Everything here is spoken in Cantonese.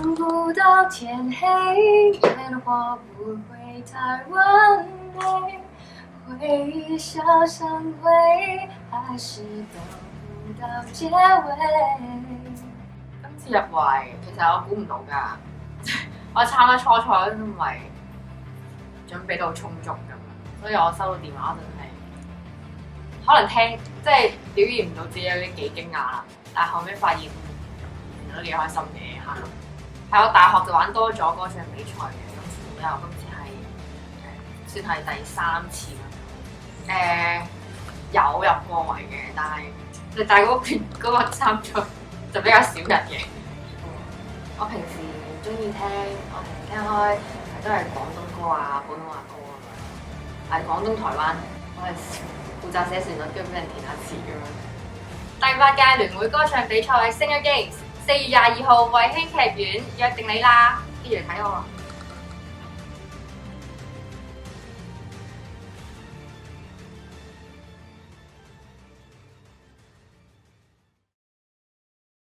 等不到天黑，烟火不会太完美，回忆小相會，還是等不到結尾。今次入圍其實我估唔到㗎，我參加初賽嗰陣唔係準備到充足咁，所以我收到電話嗰陣係可能聽即係表現唔到自己有啲幾驚訝啦，但係後尾發現原來都幾開心嘅嚇。喺我大學就玩多咗歌唱比賽嘅，今次係算係第3次啦。有入過圍嘅，但係嗰個參賽就比較少人嘅。我平時中意聽，我平時聽開都係廣東歌啊、普通話歌啊，係廣東台灣，我係負責寫旋律，跟住俾人填下詞咁樣。第8屆聯會歌唱比賽 Sing Again 4月22號惠興劇院約定你啦，記住嚟睇我。